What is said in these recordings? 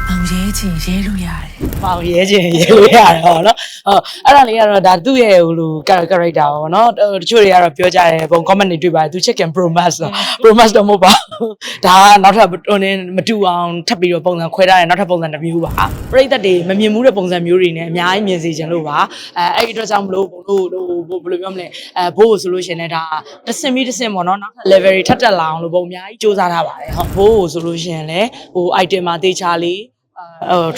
အောင်ရဲချင်ရဲလို့ရတယ်။အောင်ရဲချင်ရဲလို့ရတယ်ဟောနော်။အဲ့ဒါလေးကတော့ဒါသူ့ရဲ့ဟိုလို character ပေါ့နော်။တချို့တွေကတော့ပြောကြတယ်ဘုံ comment တွေတွေ့ပါတယ်သူ chicken promise တော့ promise တော့မဟုတ်ပါဘူး။ဒါကနောက်ထပ်ဟိုနေမတူအောင်ထပ်ပြီးတော့ပုံစံခွဲထားတယ်နောက်ထပ်ပုံစံတစ်မျိုးပါ။ပရိသတ်တွေမမြင်မှုတဲ့ပုံစံမျိုးတွေနဲ့အများကြီးမြင်စေချင်လို့ပါ။အဲ့ဒီအတွက်ကြောင့်မလို့ဘုံတို့ဘယ်လိုပြောမလဲဘိုးဆိုလို့ရှင်လည်းဒါတစ်စင်ပြီးတစ်စင်ပေါ့နော်နောက်ထပ် level တွေထပ်တက်လာအောင်လို့ဘုံအများကြီးစူးစမ်းထားပါတယ်။ဟုတ်ဘိုးဆိုလို့ရှင်လည်းဟို item မှာတေချာလေး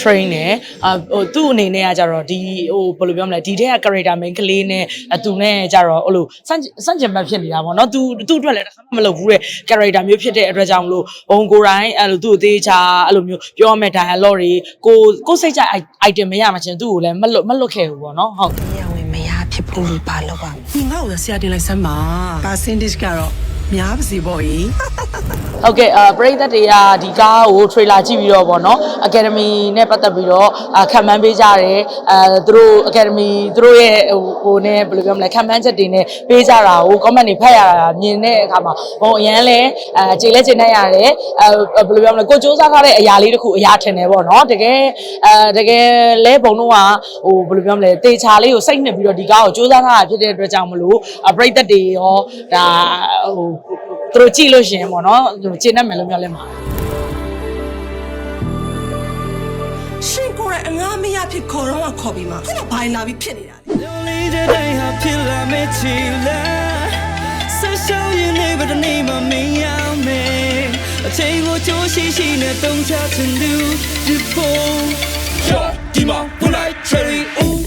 train နဲ့ဟိုသူ့အနေနဲ့ကကြတော့ဒီဟိုဘယ်လိုပြောမလဲဒီတဲ့က character main ကလေးနဲ့သူနဲ့ကြတော့ဟိုလိုစန့်ကျင်ဘက်ဖြစ်နေတာပေါ့နော်သူအတွက်လည်းတစ်ခါမှမလုပ်ဘူးတဲ့ character မျိုးဖြစ်တဲ့အတွက်ကြောင့်မလို့ဘုံကိုယ်တိုင်အဲ့လိုသူ့အသေးချာအဲ့လိုမျိုးပြောမဲ့ dialogue တွေကိုစိတ်ကြ item မရမှချင်းသူ့ကိုလည်းမလွတ်ခဲ့ဘူးပေါ့နော်ဟုတ်ရဝင်မရဖြစ်ဖို့လို့ပါလို့ပါဒီငါ့ကိုဆရာတင်လိုက်စမ်းပါ percentage ကတော့များပါစေပေါ့ကြီးဟုတ်ကဲ့ပရိသတ်တွေကဒီကားကို trailer ကြည့်ပြီးတော့ပေါ့နော် academy နဲ့ပတ်သက်ပြီးတော့ခံမှန်းပေးကြတယ်သူတို့ academy သူတို့ရဲ့ဟိုနဲ့ဘယ်လိုပြောမလဲခံမှန်းချက်တွေနဲ့ပေးကြတာကို comment တွေဖတ်ရတာမြင်တဲ့အခါမှာဟိုအရန်လဲခြေလဲခြေနဲ့ရတယ်ဘယ်လိုပြောမလဲကိုစူးစမ်းထားတဲ့အရာလေးတစ်ခုအရာထင်တယ်ပေါ့နော်တကယ်လဲဘုံတော့ဟိုဘယ်လိုပြောမလဲတေချာလေးကိုစိတ်နှစ်ပြီးတော့ဒီကားကိုစူးစမ်းထားတာဖြစ်တဲ့အတွက်ကြောင့်မလို့ပရိသတ်တွေရောဒါဟိုသူတို့ကြည့်လို့ရှင်ပေါ့နော်သူကျင့်တတ်မယ်လို့ပြောလဲမှာရှင်ကိုယ်အငားမရဖြစ်ခေါ်တော့ခေါ်ပြီးမှခုနဘိုင်လာပြီးဖြစ်နေတာလေလေးတဲ့တိုင်းဟာဖြစ်လာမဲ့ချီလာဆက်ရှောင်းရင်လည်းဗဒနေမမင်းရမယ်အချိန်ကိုကြိုးရှိနဲ့တုံးချချင်သူဒီဖို့ဒီမှာဝလိုက် cherry ooh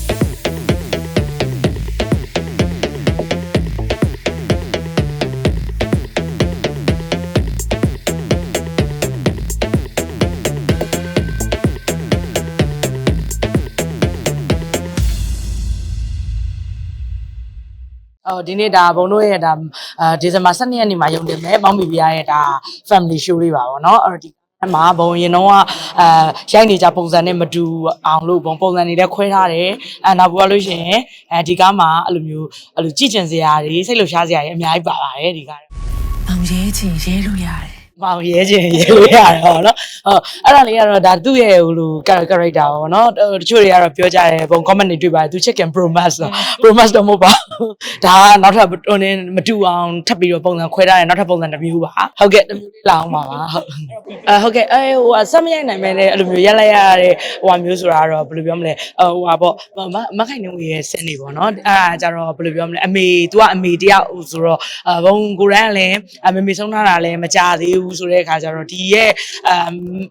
ဒီနေ့ဒါဘုံတို့ရဲ့ဒါဒီဇင်ဘာ12ရက်နေ့မှာရုံတင်မယ်ပေါင်းပြီးပြရရဲ့ဒါ family show လေးပါဗောနော်အဲ့တော့ဒီမှာဘုံရင်တော့ရိုက်နေကြပုံစံနဲ့မတူအောင်လို့ဘုံပုံစံတွေလည်းခွဲထားတယ်နောက်ပြီးလို့ရှိရင်ဒီကားမှာအဲ့လိုမျိုးအဲ့လိုကြည်ကျင်စရာတွေစိတ်လှုပ်ရှားစရာတွေအများကြီးပါပါတယ်ဒီကားအောင်ရဲချင်ရဲလို့ရတယ်မောင်ရဲချင်ရဲလို့ရတယ်ဟောနော်အဲ့ဒါလေးကတော့ဒါသူ့ရဲ့ဟိုလို character ပေါ့နော်တချို့တွေကတော့ပြောကြတယ်ဘုံ comment တွေတွေ့ပါတယ်သူ chicken promise တော့ promise တော့မဟုတ်ပါဘူးဒါကနောက်ထပ်ဟိုနေမတူအောင်ထပ်ပြီးတော့ပုံစံခွဲထားတယ်နောက်ထပ်ပုံစံတစ်မျိုးပါဟုတ်ကဲ့တစ်မျိုးလေးလာအောင်ပါဟုတ်ကဲ့ဟိုဆက်မရိုက်နိုင်မယ်လေအဲ့လိုမျိုးရက်လိုက်ရတဲ့ဟိုမျိုးဆိုတာကတော့ဘယ်လိုပြောမလဲဟိုပါပေါ့မခိုင်နေဝေရဲ့စင်နေပေါ့နော်အဲ့ဒါကြတော့ဘယ်လိုပြောမလဲအမေ तू ကအမေတယောက်ဆိုတော့ဘုံကိုရန်လည်းမမေဆုံးထားတာလည်းမကြသေးဘူးဆိုတဲ့အခါကျတော့ဒီရဲ့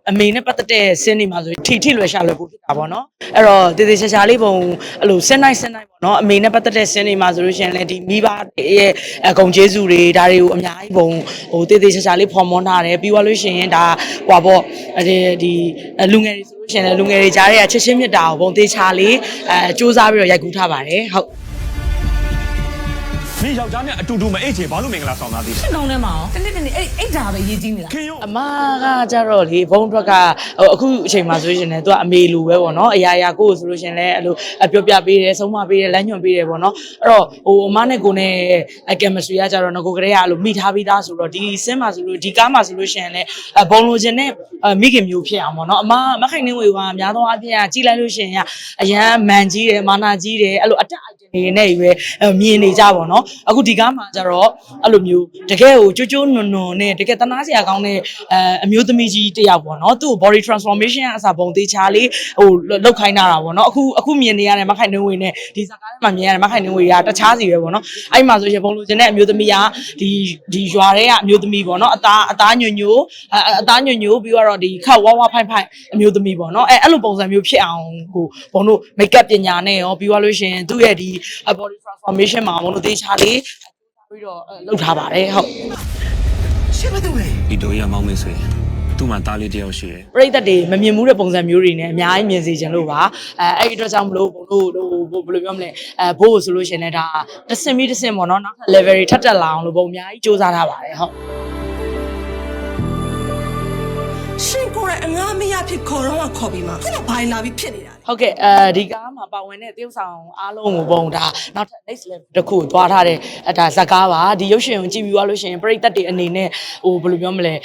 အမေနဲ့ပတ်သက်တဲ့စင်းနေမှာဆိုထိလွယ်ရှာလွယ်ပို့ဖြစ်တာပေါ့နော်အဲ့တော့တေတေချာချာလေးပုံအဲ့လိုစင်းနိုင်ပေါ့နော်အမေနဲ့ပတ်သက်တဲ့စင်းနေမှာဆိုလို့ရှိရင်လည်းဒီမိဘရဲ့ဂုံကျေးဇူးတွေဒါတွေကိုအများကြီးပုံဟိုတေတေချာချာလေးဖော်မွန်းထားတယ်ပြီးသွားလို့ရှိရင်ဒါဟွာပေါ့ဒီလူငယ်တွေဆိုလို့ရှိရင်လည်းလူငယ်တွေကြားတဲ့ချက်ချင်းမြတ်တာကိုပုံတေချာလေးစူးစမ်းပြီးတော့ရိုက်ကူးထားပါတယ်ဟုတ်မင်းယောက်ျားနဲ့အတူတူမအိတ်ချေဘာလို့မင်္ဂလာဆောင်သားသေးလဲရှင်းအောင်ထဲမှာတနေ့အိတ်ဓာပဲရေးကြည့်နေတာအမကကြတော့လေဘုံထွက်ကအခုအချိန်မှာဆိုရှင်လည်းသူကအမေလိုပဲပေါ့နော်အရာကိုဆိုလို့ရှင်လည်းအဲ့လိုပြောပြပေးတယ်ဆုံးမပေးတယ်လမ်းညွှန်ပေးတယ်ပေါ့နော်အဲ့တော့ဟိုအမနဲ့ကိုနဲ့ chemistry ကကြတော့ငကိုကလေးကအဲ့လိုမိထားပြီးသားဆိုတော့ဒီစင်းမှာဆိုလို့ဒီကားမှာဆိုလို့ရှင်လည်းဘုံလိုချင်တဲ့မိခင်မျိုးဖြစ်အောင်ပေါ့နော်အမခိုင်နေဝေကအများသောအားဖြင့်ကြီးလိုက်လို့ရှင်ကအရန်မန်ကြီးတယ်မာနာကြီးတယ်အဲ့လိုအတက်နေနဲ့ပဲမြင်နေကြပါတော့အခုဒီကားမှာကျတော့အဲ့လိုမျိုးတကယ်ကိုကြိုးနွန်နဲ့တကယ်တနာစရာကောင်းတဲ့အမျိုးသမီးကြီးတယောက်ပေါ့နော်သူ့ body transformation အစားပုံသေးချာလေးဟိုလောက်ခိုင်းတာပေါ့နော်အခုမြင်နေရတယ်မခိုင်နှင်းဝေနဲ့ဒီဇာကားထဲမှာမြင်ရတယ်မခိုင်နှင်းဝေကတခြားစီပဲပေါ့နော်အဲ့မှာဆိုရင်ပုံလို့ခြင်းတဲ့အမျိုးသမီးကဒီရွာထဲကအမျိုးသမီးပေါ့နော်အသားညွညိုပြီးတော့ဒီခတ်ဝါဖိုင်အမျိုးသမီးပေါ့နော်အဲ့လိုပုံစံမျိုးဖြစ်အောင်ဟိုဘုံတို့ make up ပညာနဲ့ရောပြီးသွားလို့ရှင်သူ့ရဲ့ဒီ body transformation မှာဘုံတို့သေးချာလေးပြီးတော့လောက်ထားပါတယ်ဟုတ်ရှင်းမလို့လေဒီတို့ရမောင်းမေးဆိုရင်သူ့မှာတားလေးတယောက်ရှိတယ်ပရိသတ်တွေမမြင်မှုတဲ့ပုံစံမျိုးတွေနဲ့အများကြီးမြင်စေချင်လို့ပါအဲ့ဒီအတွက်ကြောင့်မလို့ဘုံတို့ဘယ်လိုပြောမလဲဘိုးဆိုလို့ရှင်လည်းဒါတစ်စင်ပြီးတစ်စင်ပေါ့နော်နောက်ထပ် level တွေထပ်တက်လာအောင်လို့ဘုံအများကြီးစူးစမ်းထားပါတယ်ဟုတ်ရှင်ကိုယ် အငားမရဖြစ်ခေါ်တော့ခေါ်ပြီးမှခုတော့ဘာလာပြီးဖြစ်နေတာလဲ ဟုတ်ကဲ့ဒီကားမှာပါဝင်တဲ့တရုတ်ဆောင်အားလုံးကိုပုံဒါနောက်ထပ် next level တစ်ခုသွားထားတဲ့ဒါဇာကားပါဒီရုပ်ရှင်ကိုကြည့်ပြီးသွားလို့ရှိရင်ပရိသတ်တွေအနေနဲ့ဟိုဘယ်လိုပြောမလဲ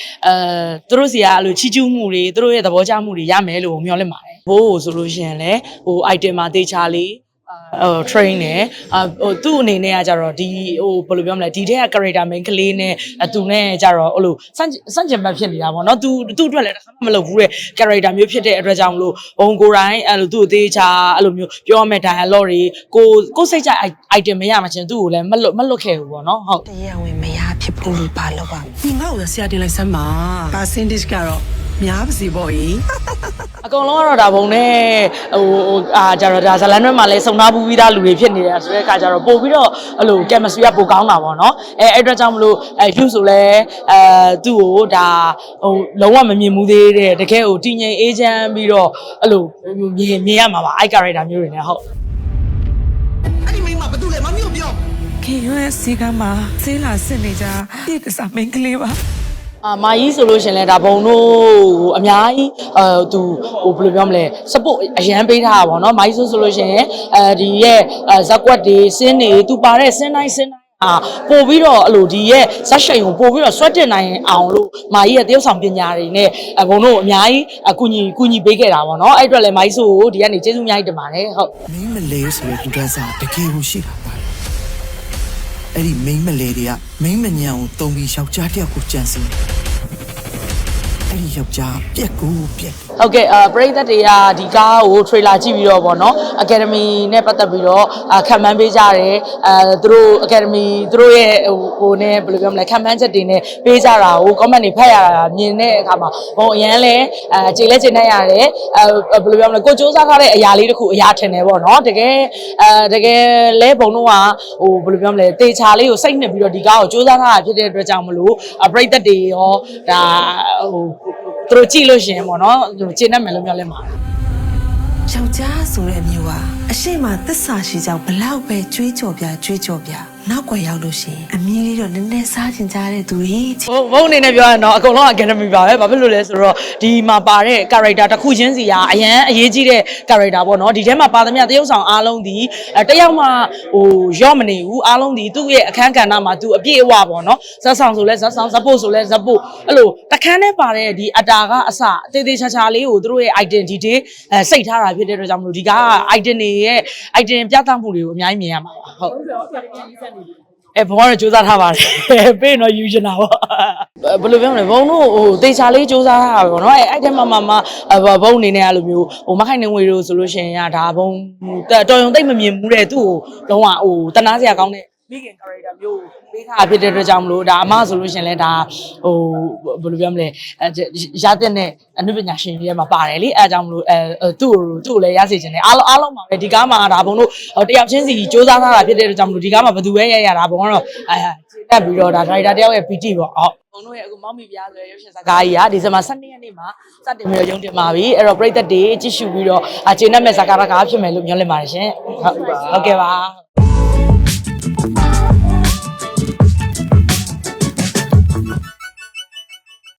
သူတို့စီကအဲ့လိုချီကျူးမှုတွေသူတို့ရဲ့သဘောကျမှုတွေရမယ်လို့မျှော်လင့်ပါတယ်ဘိုးဆိုလို့ရှိရင်လည်းဟို item မှာတေချာလေးtrain နဲ့ဟိုသူ့အနေနဲ့ကကြတော့ဒီဟိုဘယ်လိုပြောမလဲဒီတဲ့ character main ကလေးနဲ့သူနဲ့ကြတော့ဟိုလိုစန့်ကျင်ဘက်ဖြစ်နေတာပေါ့နော်သူအတွက်လည်းတစ်ခါမှမလုပ်ဘူးတဲ့ character မျိုးဖြစ်တဲ့အတွက်ကြောင့်မလို့ဘုံကိုယ်တိုင်အဲ့လိုသူ့အသေးချာအဲ့လိုမျိုးပြောမဲ့ dialogue တွေကိုစိတ်ကြ item မရမှချင်းသူ့ကိုလည်းမလွတ်ခဲ့ဘူးပေါ့နော်ဟုတ် တရားဝင်မရဖြစ်ဖို့လို့ဘာလို့ပါ ဒီငါ့ကိုဆရာတင်လိုက်စမ်းပါဒါစင်ဒစ်ကတော့များပါစီပေါ့ကြီး အကုန်လုံးကတော့ဒါဘုံနဲ့ဟိုကြတော့ဒါဇလန်တွေမှာလည်းစုံနာပူပြီးသားလူတွေဖြစ်နေတယ်ဆိုတဲ့အခါကျတော့ပို့ပြီးတော့အဲ့လို chemistry ကပိုကောင်းတာပေါ့နော်အဲ့အတွက်ကြောင့်မလို့ယူဆိုလဲသူ့ကိုဒါဟိုလုံးဝမမြင်ဘူးသေးတဲ့တကယ်ဟိုတည်ငြိမ်အေးချမ်းပြီးတော့အဲ့လိုမြင်ရမှာပါအဲ့ character မျိုးတွေနဲ့ဟုတ် အဲ့ဒီမိန်းမဘာတူလဲမမျိုးပြော ခင်ရွယ်စီကမှာဆေးလာစစ်နေကြပြည့်တစားမင်းကလေးပါ မာကြီးဆိုလို့ရှင်လဲဒါဘုံတို့ဟိုအများကြီးသူဟိုဘယ်လိုပြောမလဲ support အရန်ပေးထားတာပေါ့နော်မာကြီးဆိုလို့ရှင်ဒီရဲ့ဇက်ကွက်တွေစင်းတွေသူပါတဲ့စင်းတိုင်းပို့ပြီးတော့အဲ့လိုဒီရဲ့ဇက်ရှိန်ကိုပို့ပြီးတော့ဆွတ်တင်နိုင်အောင်လို့မာကြီးရဲ့တရုပ်ဆောင်ပညာတွေနဲ့ဘုံတို့အများကြီးကူညီပေးခဲ့တာပေါ့နော်အဲ့အတွက်လည်းမာကြီးဆိုကိုဒီကနေကျေးဇူးအများကြီးတင်ပါတယ်ဟုတ် မင်းမလဲဆိုတဲ့လူတန်းစားတကယ်ကိုရှိတာပါအဲ့ဒီမင်းမလဲတွေကမင်းမညံကိုတုံးပြီးယောက်ျားတစ်ယောက်ကိုကြံစည်အဲ့ဒီယောက်ျားပြက်ကိုပြက် ဟုတ်ကဲ့ပရိသတ်တွေကဒီကားကို trailer ကြည့်ပြီးတော့ဗောနော် academy နဲ့ပတ်သက်ပြီးတော့ခံမှန်းပေးကြတယ်သူတို့ academy သူတို့ရဲ့ဟိုနဲ့ဘယ်လိုပြောမလဲခံမှန်းချက်တွေနဲ့ပေးကြတာကို comment တွေဖတ်ရတာမြင်တဲ့အခါမှာဟိုအရန်လဲခြေလဲခြေနဲ့ရတယ်ဘယ်လိုပြောမလဲကိုစူးစမ်းထားတဲ့အရာလေးတစ်ခုအရာထင်တယ်ဗောနော်တကယ်လဲဘုံတော့ဟိုဘယ်လိုပြောမလဲတေချာလေးကိုစိတ်နှစ်ပြီးတော့ဒီကားကိုစူးစမ်းထားတာဖြစ်တဲ့အတွက်ကြောင့်မလို့ပရိသတ်တွေရောဒါဟိုသူတို့ကြည့်လို့ရှင်ပေါ့နော်သူကျင့်တတ်မယ်လို့ပြောလဲမှာ ယောက်ျားဆိုတဲ့အမျိုးဟာအရှိမသစ္စာရှိကြောင်ဘလောက်ပဲကြွေးကြော်ပြနောက်ွယ်ရောက်လို့ရှိရင်အမီးလေးတော့နည်းနည်းစားချင်ကြတဲ့သူတွေ ဘုံအနေနဲ့ပြောရရင်တော့အကုန်လုံး academy ပါပဲဘာဖြစ်လို့လဲဆိုတော့ဒီမှာပါတဲ့ character တစ်ခုချင်းစီကအရန်အရေးကြီးတဲ့ character ပေါ့နော်ဒီထဲမှာပါသမျှတရုပ်ဆောင်အားလုံးဒီတယောက်မှဟိုရော့မနေဘူးအားလုံးဒီသူ့ရဲ့အခန်းကဏ္ဍမှာသူအပြည့်အဝပေါ့နော်ဇက်ဆောင်ဆိုလဲဇက်ဆောင်ဇက်ဖို့ဆိုလဲဇက်ဖို့အဲ့လိုတခန်းနဲ့ပါတဲ့ဒီအတာကအစတေးသေးချာချာလေးကိုသူတို့ရဲ့ identity စိတ်ထားတာဖြစ်တဲ့အတွက်ကြောင့်မလို့ဒီက item တွေရဲ့ item ပြသမှုတွေကိုအများကြီးမြင်ရမှာပါဟုတ်ဘုံကတော့စူးစမ်းထားပါတယ်ပေးတော့ယူချင်တာပေါ့ဘယ်လိုပြောမလဲဘုံတို့ဟိုတေချာလေးစူးစမ်းထားတာပေါ့နော်အဲ့ထဲမှာဘုံအနေနဲ့အဲ့လိုမျိုးဟိုမခိုင်နေငွေတို့ဆိုလို့ရှိရင်ဒါဘုံတော်ရုံသိမ့်မမြင်ဘူးတဲ့သူ့ကိုတော့ဟိုတနာစရာကောင်းတဲ့မိခင် character မျိုးပေးထားဖြစ်တဲ့အတွက်ကြောင့်မလို့ဒါအမဆိုလို့ရှိရင်လည်းဒါဟိုဘယ်လိုပြောမလဲရတဲ့အနုပညာရှင်တွေမှာပါတယ်လေအဲအကြောင်းမလို့သူ့ကိုလည်းရစေချင်တယ်အားလုံးပါပဲဒီကားမှာဒါဘုံတို့တယောက်ချင်းစီစူးစမ်းထားတာဖြစ်တဲ့အတွက်ကြောင့်မလို့ဒီကားမှာဘယ်သူပဲရတာဘုံကတော့ခြေတက်ပြီးတော့ဒါ driver တယောက်ရဲ့ PT ပေါ့ဟုတ်ဘုံတို့ရဲ့အခုမောက်မိပြားဆိုရရုပ်ရှင်ဇာတ်ကားကြီးကဒီဇင်ဘာ12ရက်နေ့မှာစတင်ပြီးတော့ရုံတင်ပါပြီအဲ့တော့ပရိသတ်တွေကြည့်ရှုပြီးတော့ခြေနဲ့မဲ့ဇာတ်ကားဖြစ်မယ်လို့မျှော်လင့်ပါတယ်ရှင်ဟုတ်ကဲ့ပါ